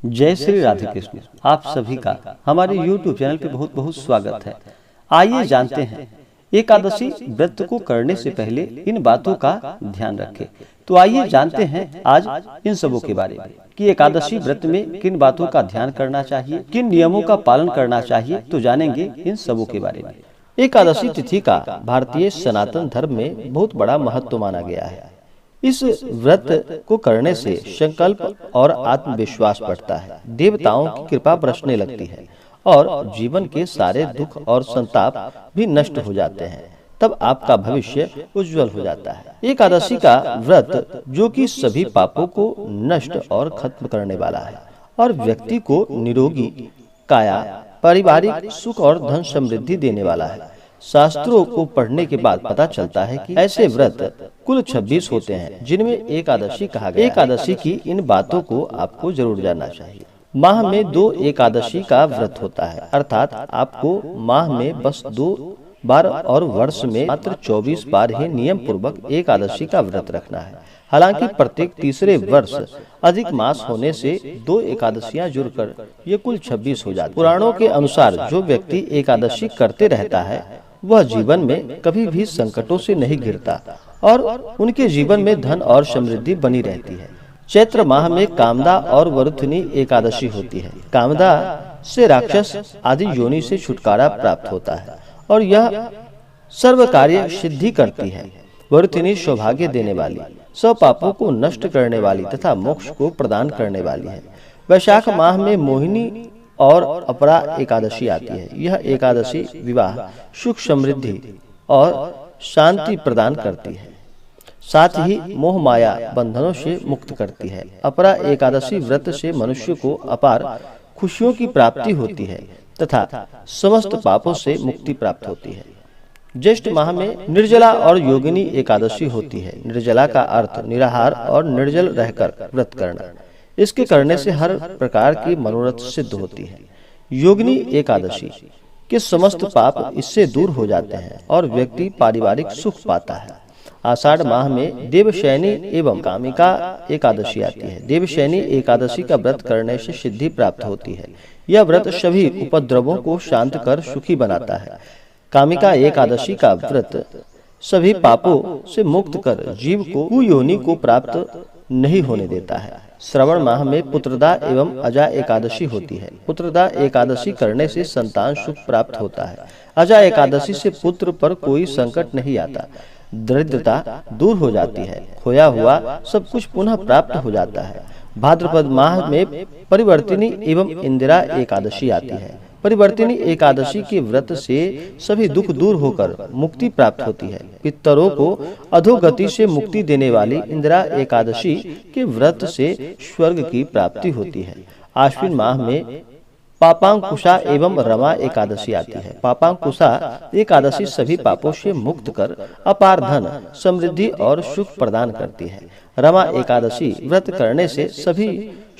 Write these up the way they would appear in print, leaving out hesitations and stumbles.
जय श्री राधे कृष्ण। आप सभी का हमारे YouTube चैनल पे बहुत बहुत स्वागत है। आइए जानते हैं एकादशी व्रत को करने से पहले इन बातों का ध्यान रखें। तो आइए जानते हैं आज इन सबों के बारे में कि एकादशी व्रत में किन बातों का ध्यान करना चाहिए, किन नियमों का पालन करना चाहिए। तो जानेंगे इन सबों के बारे में। एकादशी तिथि का भारतीय सनातन धर्म में बहुत बड़ा महत्व माना गया है। इस व्रत को करने से संकल्प और आत्मविश्वास बढ़ता है, देवताओं की कृपा बरसने लगती है और जीवन के सारे दुख और संताप भी नष्ट हो जाते हैं। तब आपका भविष्य उज्जवल हो जाता है। एकादशी का व्रत जो कि सभी पापों को नष्ट और खत्म करने वाला है और व्यक्ति को निरोगी काया, पारिवारिक सुख और धन समृद्धि देने वाला है। शास्त्रों को पढ़ने के बाद पता चलता है कि ऐसे व्रत कुल 26 होते हैं जिनमें एकादशी कहा गया है। एकादशी की इन बातों को आपको जरूर जानना चाहिए। माह में 2 एकादशी का व्रत होता है, अर्थात आपको माह में बस 2 बार और वर्ष में मात्र 24 बार ही नियम पूर्वक एकादशी का व्रत रखना है। हालांकि प्रत्येक तीसरे वर्ष अधिक मास होने से 2 एकादशियां जुड़कर ये कुल 26 हो जाती। पुराणों के अनुसार जो व्यक्ति एकादशी करते रहता है वह जीवन में कभी भी संकटों से नहीं घिरता और उनके जीवन में धन और समृद्धि बनी रहती है। चैत्र माह में कामदा और वरुथिनी एकादशी होती है। कामदा से राक्षस आदि योनि से छुटकारा प्राप्त होता है और यह सर्व कार्य सिद्धि करती है। वरुथिनी सौभाग्य देने वाली, सब पापों को नष्ट करने वाली तथा मोक्ष को प्रदान करने वाली है। वैशाख माह में मोहिनी और अपरा एकादशी आती है। यह एकादशी विवाह, सुख, समृद्धि और शांति प्रदान करती है, साथ ही मोह माया बंधनों से मुक्त करती है। अपरा एकादशी व्रत से मनुष्य को अपार खुशियों की प्राप्ति होती है तथा समस्त पापों से मुक्ति प्राप्त होती है। ज्येष्ठ माह में निर्जला और योगिनी एकादशी होती है। निर्जला का अर्थ निराहार और निर्जल रहकर व्रत करना। इसके करने से हर प्रकार की मनोरथ सिद्ध होती है। योगिनी एकादशी के समस्त पाप इससे दूर हो जाते हैं और व्यक्ति पारिवारिक सुख पाता है। आषाढ़ माह में देवशयनी एवं कामिका एकादशी आती है। देवशयनी एकादशी का व्रत करने से सिद्धि प्राप्त होती है। यह व्रत सभी उपद्रवों को शांत कर सुखी बनाता है। कामिका एकादशी का व्रत सभी पापों से मुक्त कर जीव को कुयोनि को प्राप्त नहीं होने देता है। श्रवण माह में पुत्रदा एवं अजा एकादशी होती है। पुत्रदा एकादशी करने से संतान सुख प्राप्त होता है। अजा एकादशी से पुत्र पर कोई संकट नहीं आता, दरिद्रता दूर हो जाती है, खोया हुआ सब कुछ पुनः प्राप्त हो जाता है। भाद्रपद माह में परिवर्तिनी एवं इंदिरा एकादशी आती है। परिवर्तिनी एकादशी के व्रत से सभी दुख दूर होकर मुक्ति प्राप्त होती है। पितरों को अधोगति से मुक्ति देने वाली इंदिरा एकादशी के व्रत से स्वर्ग की प्राप्ति होती है। आश्विन माह में पापांकुशा एवं रमा एकादशी आती है। पापांकुशा एकादशी सभी पापों से मुक्त कर अपार धन, समृद्धि और सुख प्रदान करती है। रमा एकादशी व्रत करने से सभी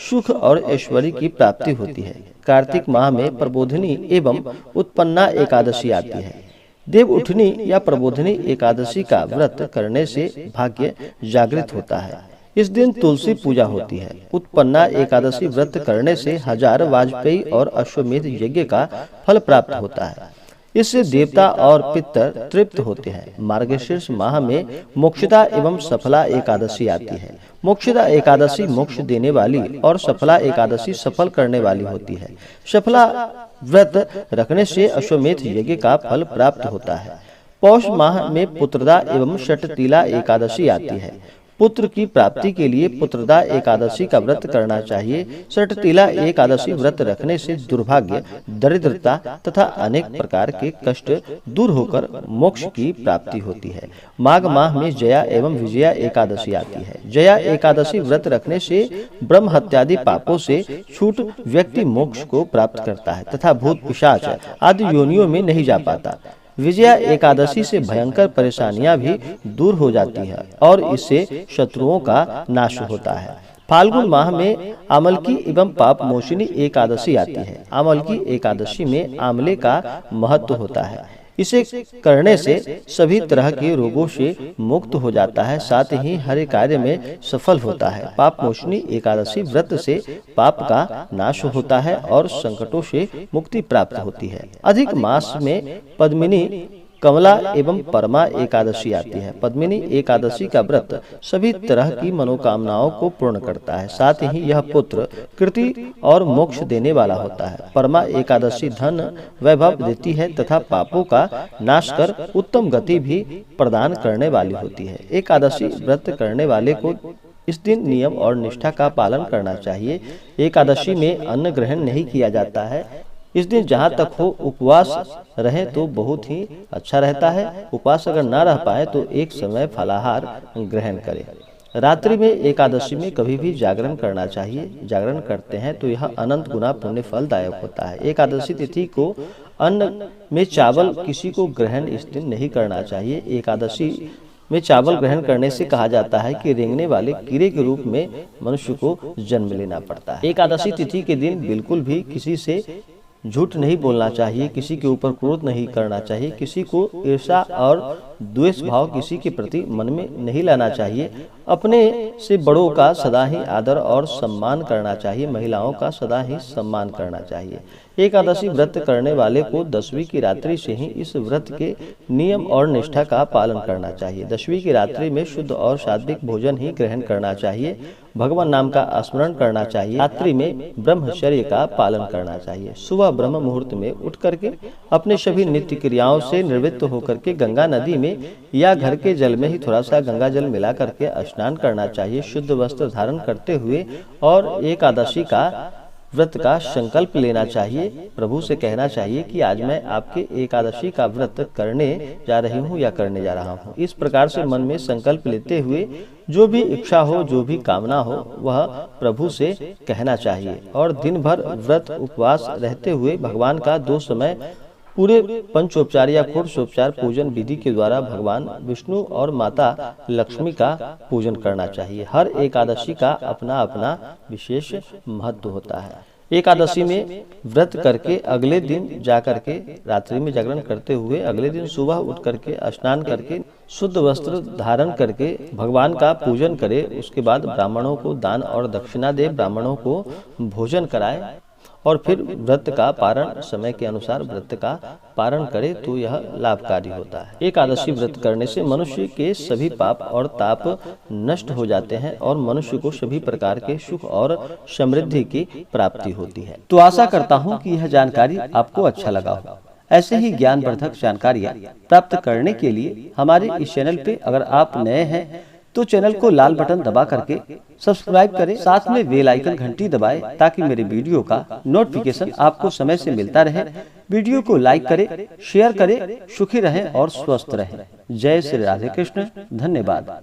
सुख और ऐश्वर्य की प्राप्ति होती है। कार्तिक माह में प्रबोधिनी एवं उत्पन्ना एकादशी आती है। देव उठनी या प्रबोधिनी एकादशी का व्रत करने से भाग्य जागृत होता है। इस दिन तुलसी पूजा होती है। उत्पन्ना एकादशी व्रत करने से 1000 वाजपेयी और अश्वमेध यज्ञ का फल प्राप्त होता है। इससे देवता और पितर तृप्त होते हैं। मार्गशीर्ष माह में मोक्षदा एवं सफला एकादशी आती है। मोक्षदा एकादशी मोक्ष देने वाली और सफला एकादशी सफल करने वाली होती है। सफला व्रत रखने से अश्वमेध यज्ञ का फल प्राप्त होता है। पौष माह में पुत्रदा एवं षटतिला एकादशी आती है। पुत्र की प्राप्ति के लिए पुत्रदा एकादशी का व्रत करना चाहिए। षटतिला एकादशी व्रत रखने से दुर्भाग्य, दरिद्रता तथा अनेक प्रकार के कष्ट दूर होकर मोक्ष की प्राप्ति होती है। माघ माह में जया एवं विजया एकादशी आती है। जया एकादशी व्रत रखने से ब्रह्म हत्यादि पापों से छूट व्यक्ति मोक्ष को प्राप्त करता है तथा भूत पिशाच आदि योनियों में नहीं जा पाता। विजया एकादशी से भयंकर परेशानियां भी दूर हो जाती है और इससे शत्रुओं का नाश होता है। फाल्गुन माह में आमलकी एवं पाप मोचिनी एकादशी आती है। आमलकी एकादशी में आमले का महत्व होता है। इसे करने से सभी तरह के रोगों से मुक्त हो जाता है, साथ ही हर कार्य में सफल होता है। पाप मोचनी एकादशी व्रत से पाप का नाश होता है और संकटों से मुक्ति प्राप्त होती है। अधिक मास में पद्मिनी, कमला एवं परमा एकादशी आती है। पद्मिनी एकादशी का व्रत सभी तरह की मनोकामनाओं को पूर्ण करता है, साथ ही यह पुत्र, कीर्ति और मोक्ष देने वाला होता है। परमा एकादशी धन वैभव देती है तथा पापों का नाश कर उत्तम गति भी प्रदान करने वाली होती है। एकादशी व्रत करने वाले को इस दिन नियम और निष्ठा का पालन करना चाहिए। एकादशी में अन्न ग्रहण नहीं किया जाता है। इस दिन जहाँ तक हो उपवास रहे तो बहुत ही अच्छा रहता है। उपवास अगर ना रह पाए तो एक समय फलाहार ग्रहण करें। रात्रि में एकादशी में कभी भी जागरण करना चाहिए। जागरण करते हैं तो यह अनंत गुना पुण्य फलदायक होता है। एकादशी तिथि को अन्न में चावल किसी को ग्रहण इस दिन नहीं करना चाहिए। एकादशी में चावल ग्रहण करने से कहा जाता है कि रेंगने वाले कीड़े के रूप में मनुष्य को जन्म लेना पड़ता है। एकादशी तिथि के दिन बिल्कुल भी किसी से झूठ नहीं बोलना चाहिए, किसी के ऊपर क्रोध नहीं करना चाहिए, किसी को ईर्ष्या और द्वेष भाव किसी के प्रति मन में नहीं लाना चाहिए। अपने से बड़ों का सदा ही आदर और सम्मान करना चाहिए। महिलाओं का सदा ही सम्मान करना चाहिए। एकादशी व्रत करने वाले को दसवीं की रात्रि से ही इस व्रत के नियम और निष्ठा का पालन करना चाहिए। दसवीं की रात्रि में शुद्ध और सात्विक भोजन ही ग्रहण करना चाहिए। भगवान नाम का स्मरण करना चाहिए। रात्रि में ब्रह्मचर्य का पालन करना चाहिए। सुबह ब्रह्म मुहूर्त में उठ करके अपने सभी नित्य क्रियाओं से निवृत्त होकर के गंगा नदी में या घर के जल में ही थोड़ा सा गंगा जल मिला करके स्नान करना चाहिए। शुद्ध वस्त्र धारण करते हुए और एकादशी का व्रत का संकल्प लेना चाहिए। प्रभु से कहना चाहिए कि आज मैं आपके एकादशी का व्रत करने जा रही हूँ या करने जा रहा हूँ। इस प्रकार से मन में संकल्प लेते हुए जो भी इच्छा हो, जो भी कामना हो, वह प्रभु से कहना चाहिए। और दिन भर व्रत उपवास रहते हुए भगवान का 2 समय पूरे पंचोपचार या षोडशोपचार पूजन विधि के द्वारा भगवान विष्णु और माता लक्ष्मी का पूजन करना चाहिए। हर एकादशी का अपना अपना विशेष महत्व होता है। एकादशी में व्रत करके अगले दिन जाकर के रात्रि में जागरण करते हुए अगले दिन सुबह उठ करके स्नान करके शुद्ध वस्त्र धारण करके भगवान का पूजन करे। उसके बाद ब्राह्मणों को दान और दक्षिणा दे, ब्राह्मणों को भोजन कराए और फिर व्रत का पारण समय के अनुसार व्रत का पारण करे तो यह लाभकारी होता है। एकादशी व्रत करने से मनुष्य के सभी पाप और ताप नष्ट हो जाते हैं और मनुष्य को सभी प्रकार के सुख और समृद्धि की प्राप्ति होती है। तो आशा करता हूँ कि यह जानकारी आपको अच्छा लगा होगा। ऐसे ही ज्ञानवर्धक जानकारियाँ प्राप्त करने के लिए हमारे इस चैनल पे अगर आप नए हैं तो चैनल को लाल बटन दबा करके सब्सक्राइब करें, साथ में बेल आइकन घंटी दबाएं ताकि मेरे वीडियो का नोटिफिकेशन आपको समय से मिलता रहे। वीडियो को लाइक करें, शेयर करें, सुखी रहें और स्वस्थ रहें। जय श्री राधे कृष्ण। धन्यवाद।